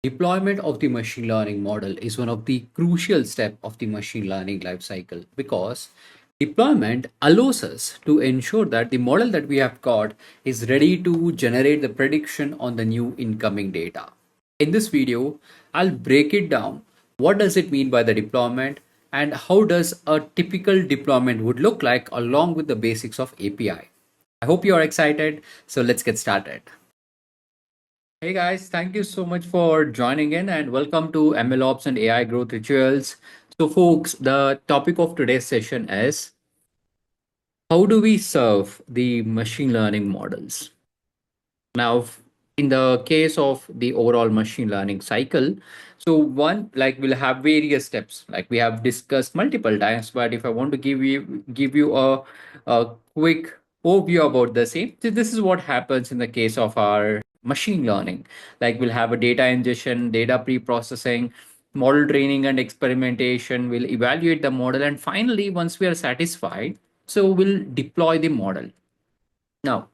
Deployment of the machine learning model is one of the crucial steps of the machine learning lifecycle because deployment allows us to ensure that the model that we have got is ready to generate the prediction on the new incoming data. In this video, I'll break it down. What does it mean by the deployment and how does a typical deployment would look like along with the basics of API. I hope you're excited, so let's get started. Hey guys, thank you so much for joining in and welcome to MLOps and AI Growth Rituals. So, folks, the topic of today's session is how do we serve the machine learning models? Now, in the case of the overall machine learning cycle, so one, like we'll have various steps, like we have discussed multiple times. But if I want to give you a quick overview about the same, so this is what happens in the case of our machine learning. Like we'll have a data ingestion, data pre-processing, model training and experimentation. We'll evaluate the model, and finally, once we are satisfied, so we'll deploy the model. Now,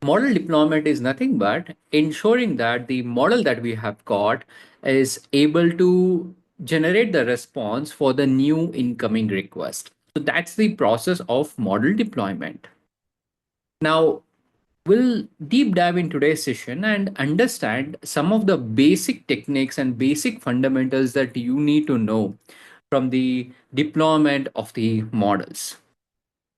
model deployment is nothing but ensuring that the model that we have got is able to generate the response for the new incoming request. So that's the process of model deployment. Now, we'll deep dive in today's session and understand some of the basic techniques and basic fundamentals that you need to know from the deployment of the models.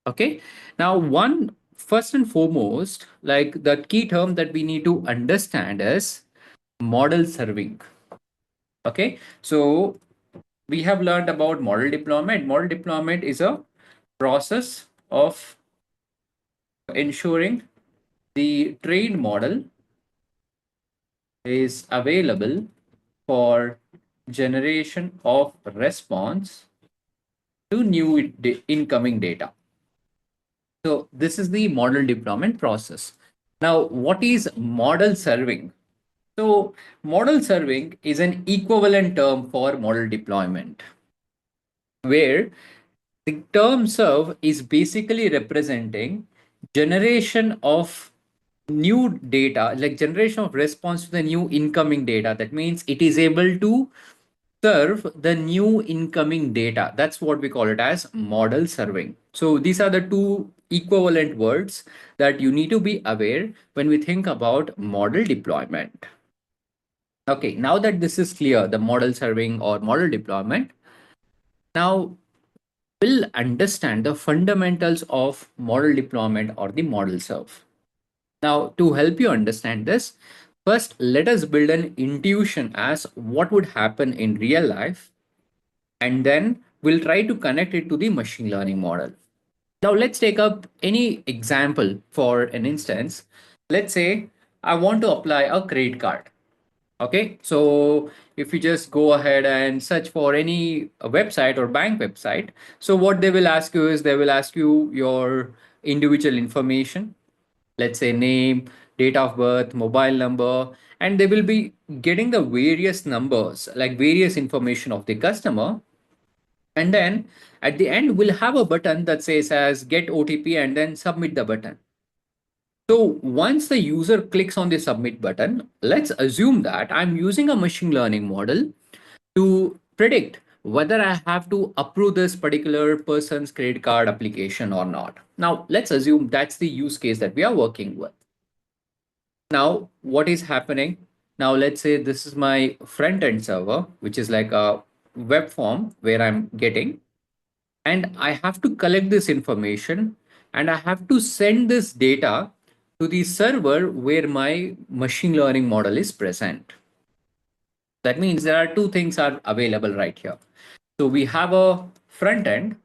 Okay. Now, one first and foremost, like the key term that we need to understand is model serving. Okay. So we have learned about model deployment. Model deployment is a process of ensuring the trained model is available for generation of response to new incoming data. So this is the model deployment process. Now, what is model serving? So model serving is an equivalent term for model deployment, where the term serve is basically representing generation of new data, like generation of response to the new incoming data. That means it is able to serve the new incoming data. That's what we call it as model serving. So these are the two equivalent words that you need to be aware when we think about model deployment. Okay, now that this is clear, the model serving or model deployment, now we'll understand the fundamentals of model deployment or the model serve. Now, to help you understand this, first let us build an intuition as what would happen in real life, and then we'll try to connect it to the machine learning model. Now, let's take up any example for an instance. Let's say I want to apply a credit card. Okay, so if you just go ahead and search for any website or bank website, so what they will ask you is they will ask you your individual information, let's say name, date of birth, mobile number, and they will be getting the various numbers, like various information of the customer. And then at the end, we'll have a button that says as get OTP and then submit the button. So once the user clicks on the submit button, let's assume that I'm using a machine learning model to predict whether I have to approve this particular person's credit card application or not. Now, let's assume that's the use case that we are working with. Now, what is happening? Now, let's say this is my front end server, which is like a web form where I'm getting, and I have to collect this information and I have to send this data to the server where my machine learning model is present. That means there are two things are available right here. So we have a front end,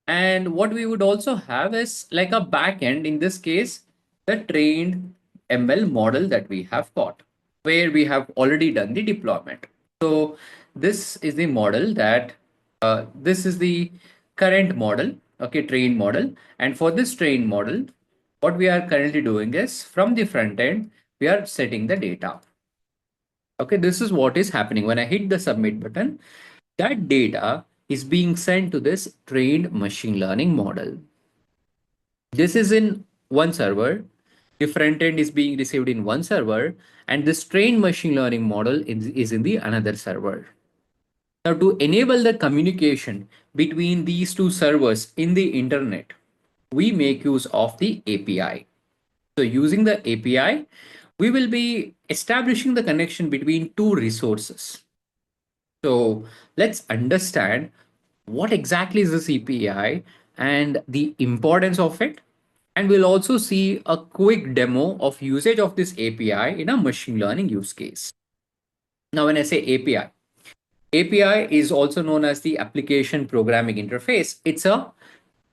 and what we would also have is like a back end, in this case, the trained ML model that we have got, where we have already done the deployment. So this is the model that this is the current model, okay, trained model. And for this trained model, what we are currently doing is from the front end, we are setting the data. Okay, this is what is happening. When I hit the submit button, that data is being sent to this trained machine learning model. This is in one server. The front end is being received in one server, and this trained machine learning model is in the another server. Now, to enable the communication between these two servers in the internet, we make use of the API. So, using the API, we will be establishing the connection between two resources. So, let's understand what exactly is this API and the importance of it. And we'll also see a quick demo of usage of this API in a machine learning use case. Now, when I say API, API is also known as the application programming interface. It's a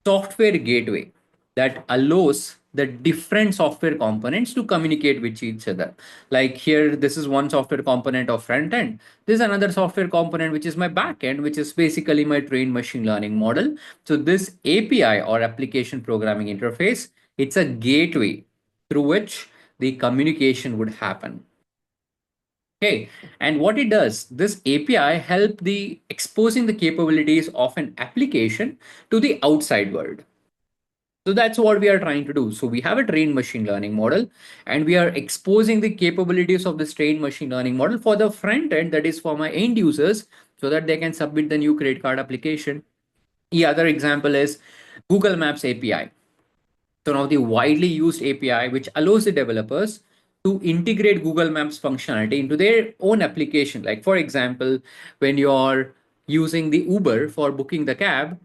software gateway that allows the different software components to communicate with each other. Like here, this is one software component of front end. This is another software component, which is my back end, which is basically my trained machine learning model. So this API or application programming interface, it's a gateway through which the communication would happen. Okay, and what it does, this API help the exposing the capabilities of an application to the outside world. So that's what we are trying to do. So we have a trained machine learning model, and we are exposing the capabilities of this trained machine learning model for the front end, that is for my end users, so that they can submit the new credit card application. The other example is Google Maps API. So now the widely used API, which allows the developers to integrate Google Maps functionality into their own application. Like for example, when you're using the Uber for booking the cab,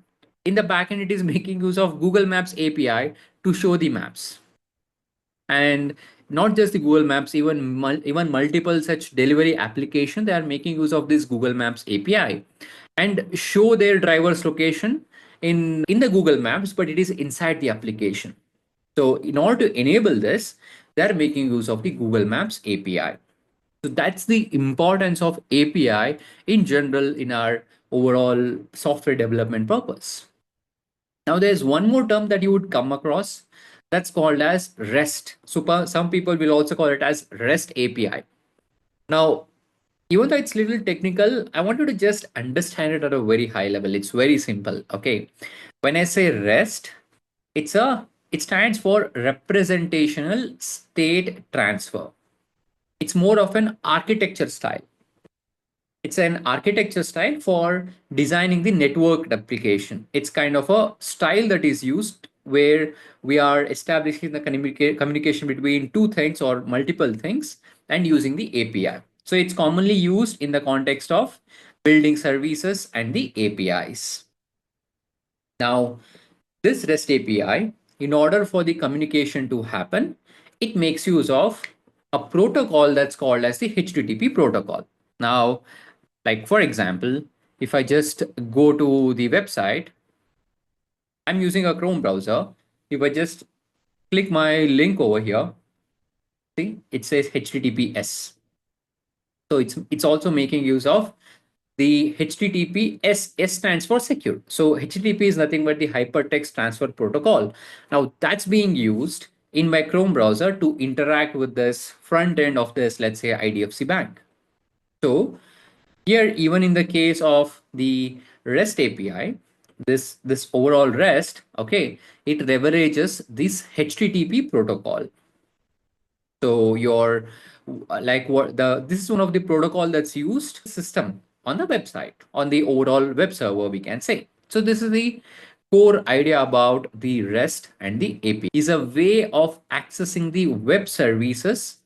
in the backend, it is making use of Google Maps API to show the maps. And not just the Google Maps, even multiple such delivery application, they are making use of this Google Maps API and show their driver's location in the Google Maps, but it is inside the application. So in order to enable this, they're making use of the Google Maps API. So that's the importance of API in general in our overall software development purpose. Now there's one more term that you would come across that's called as REST. Some people will also call it as REST API. Now, even though it's a little technical, I want you to just understand it at a very high level. It's very simple. Okay. When I say REST, it stands for representational state transfer. It's more of an architecture style. It's an architecture style for designing the networked application. It's kind of a style that is used where we are establishing the communication between two things or multiple things and using the API. So it's commonly used in the context of building services and the APIs. Now, this REST API, in order for the communication to happen, it makes use of a protocol that's called as the HTTP protocol. Now, like for example, if I just go to the website, I'm using a Chrome browser. If I just click my link over here, see, it says HTTPS. So it's also making use of the HTTP. S stands for secure. So HTTP is nothing but the hypertext transfer protocol. Now that's being used in my Chrome browser to interact with this front end of this, let's say IDFC Bank. So here, even in the case of the REST API, this overall REST, okay, it leverages this HTTP protocol. So your like what the this is one of the protocol that's used system on the website, on the overall web server, we can say. So this is the core idea about the REST and the API. Is a way of accessing the web services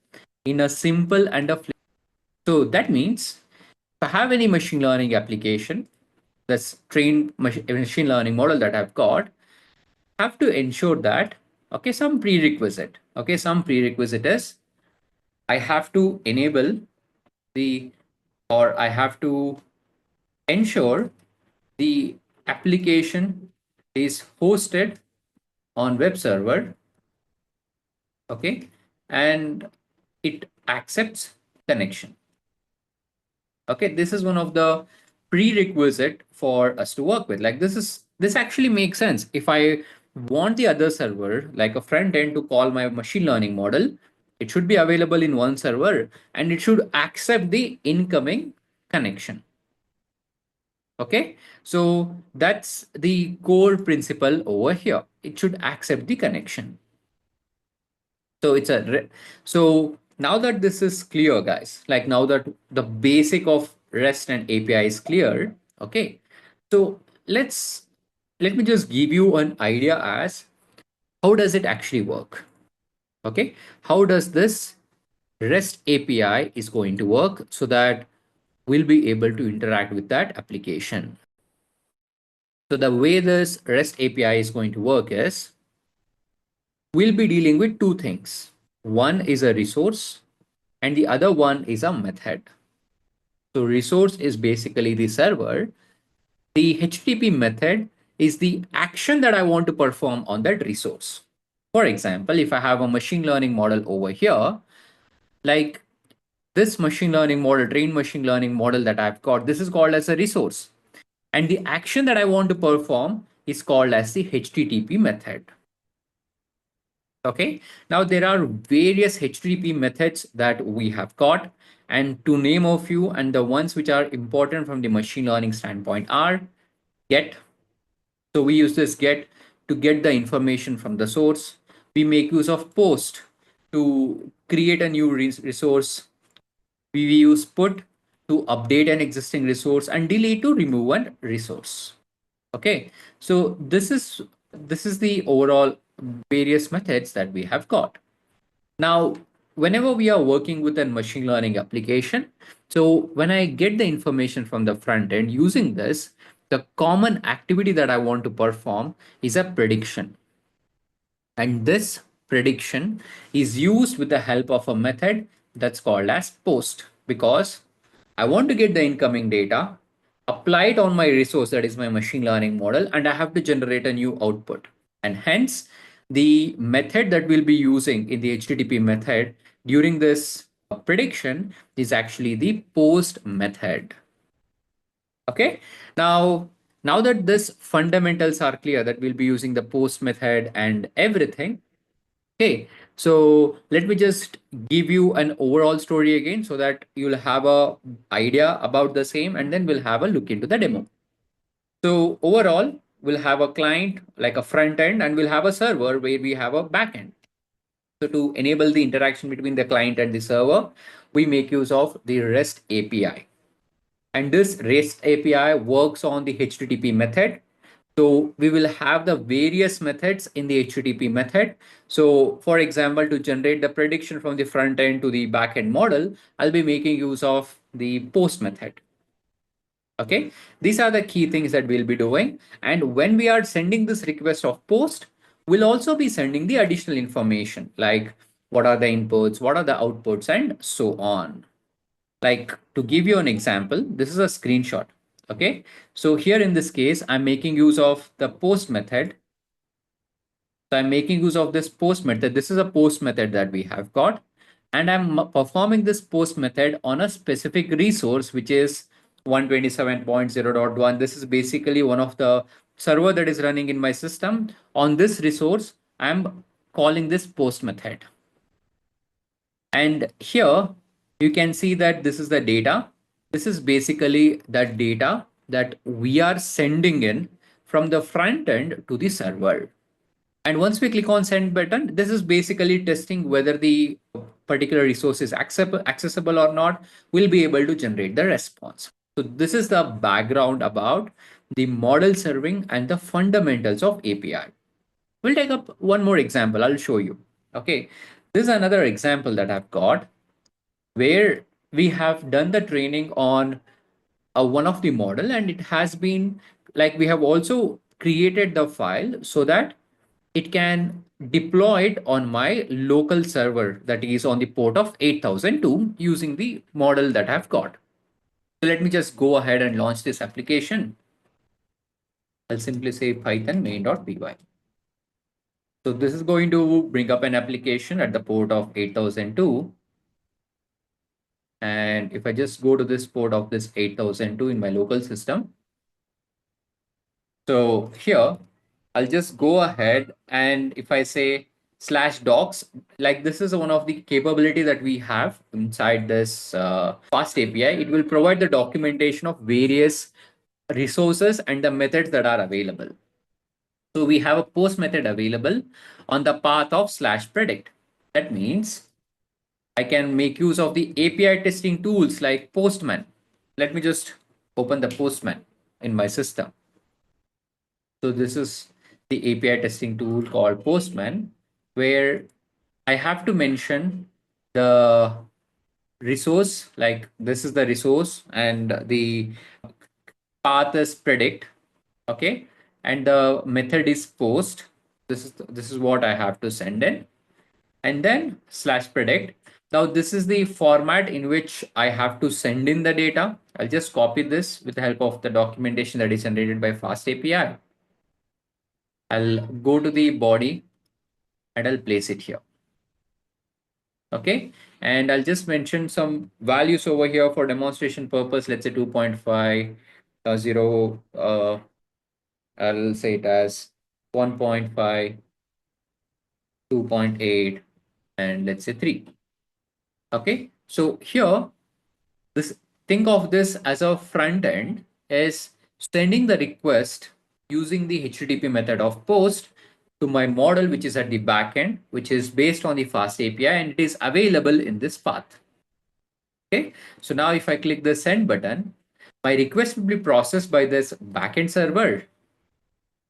in a simple and a so that means if I have any machine learning application, this trained machine learning model that I've got, I have to ensure that, okay, some prerequisite is I have to enable the, or I have to ensure the application is hosted on web server, okay, and it accepts connection. Okay, this is one of the prerequisite for us to work with. Like this actually makes sense. If I want the other server, like a front end, to call my machine learning model, it should be available in one server and it should accept the incoming connection. Okay, so that's the core principle over here. It should accept the connection. So so now that this is clear, guys, like now that the basic of REST and API is clear, okay. So let me just give you an idea as how does it actually work? Okay, how does this REST API is going to work so that we'll be able to interact with that application. So the way this REST API is going to work is we'll be dealing with two things. One is a resource and the other one is a method. So resource is basically the server. The HTTP method is the action that I want to perform on that resource. For example, if I have a machine learning model over here, like this machine learning model, trained machine learning model that I've got, this is called as a resource. And the action that I want to perform is called as the HTTP method. Okay, now there are various HTTP methods that we have got, and to name a few, and the ones which are important from the machine learning standpoint are get. So we use this get to get the information from the source. We make use of post to create a new resource. We use put to update an existing resource, and delete to remove a resource. Okay, so this is the overall various methods that we have got. Now, whenever we are working with a machine learning application, so when I get the information from the front end using this, the common activity that I want to perform is a prediction. And this prediction is used with the help of a method that's called as post, because I want to get the incoming data, apply it on my resource, that is my machine learning model, and I have to generate a new output. And hence, the method that we'll be using in the HTTP method during this prediction is actually the post method. Okay, now that this fundamentals are clear, that we'll be using the post method and everything. Okay, so let me just give you an overall story again so that you'll have a idea about the same, and then we'll have a look into the demo. So overall, we'll have a client like a front end, and we'll have a server where we have a back end. So to enable the interaction between the client and the server, we make use of the REST API. And this REST API works on the HTTP method. So we will have the various methods in the HTTP method. So for example, to generate the prediction from the front end to the back end model, I'll be making use of the post method. Okay, these are the key things that we'll be doing. And when we are sending this request of post, we'll also be sending the additional information like what are the inputs, what are the outputs, and so on. Like to give you an example, this is a screenshot. Okay, so here in this case, I'm making use of the post method. So I'm making use of this post method. This is a post method that we have got. And I'm performing this post method on a specific resource, which is 127.0.1. This is basically one of the server that is running in my system. On this resource, I'm calling this post method. And here you can see that this is the data. This is basically the data that we are sending in from the front end to the server. And once we click on send button, this is basically testing whether the particular resource is accessible or not. We'll be able to generate the response. So this is the background about the model serving and the fundamentals of API. We'll take up one more example. I'll show you. Okay, this is another example that I've got where we have done the training on one of the model, and it has been like we have also created the file so that it can deploy it on my local server that is on the port of 8002 using the model that I've got. So let me just go ahead and launch this application. I'll simply say python main.py. So this is going to bring up an application at the port of 8002. And if I just go to this port of this 8002 in my local system, so here I'll just go ahead, and if I say slash docs, like this is one of the capability that we have inside this fast API. It will provide the documentation of various resources and the methods that are available. So we have a post method available on the path of slash predict. That means I can make use of the API testing tools like Postman. Let me just open the Postman in my system. So this is the API testing tool called Postman, where I have to mention the resource, like this is the resource, and the path is predict, okay, and the method is post. This is what I have to send in, and then slash predict. Now this is the format in which I have to send in the data. I'll just copy this with the help of the documentation that is generated by Fast API. I'll go to the body and I'll place it here. Okay. And I'll just mention some values over here for demonstration purpose. Let's say 2.5, 0, I'll say it as 1.5, 2.8, and let's say 3. Okay. So here, this think of this as a front end is sending the request using the HTTP method of post to my model, which is at the back end, which is based on the Fast API, and it is available in this path. Okay, so now if I click the send button, my request will be processed by this backend server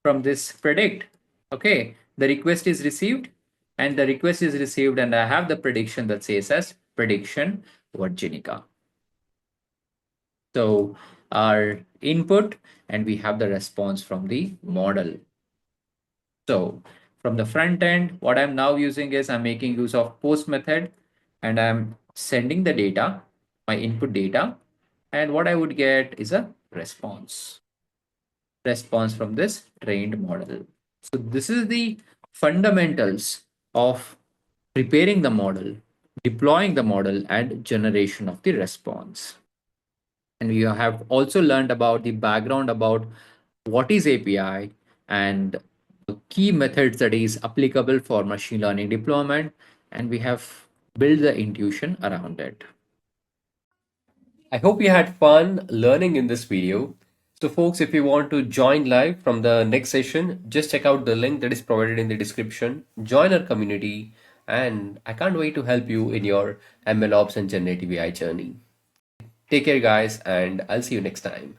from this predict. Okay, the request is received, and the request is received, and I have the prediction that says as prediction Virginica. So our input, and we have the response from the model. So from the front end, what I'm now using is I'm making use of post method, and I'm sending the data, my input data, and what I would get is a response from this trained model. So this is the fundamentals of preparing the model, deploying the model, and generation of the response. And we have also learned about the background about what is API and the key methods that is applicable for machine learning deployment, and we have built the intuition around it. I hope you had fun learning in this video. So folks, if you want to join live from the next session, just check out the link that is provided in the description. Join our community, and I can't wait to help you in your MLOps and generative AI journey. Take care guys, and I'll see you next time.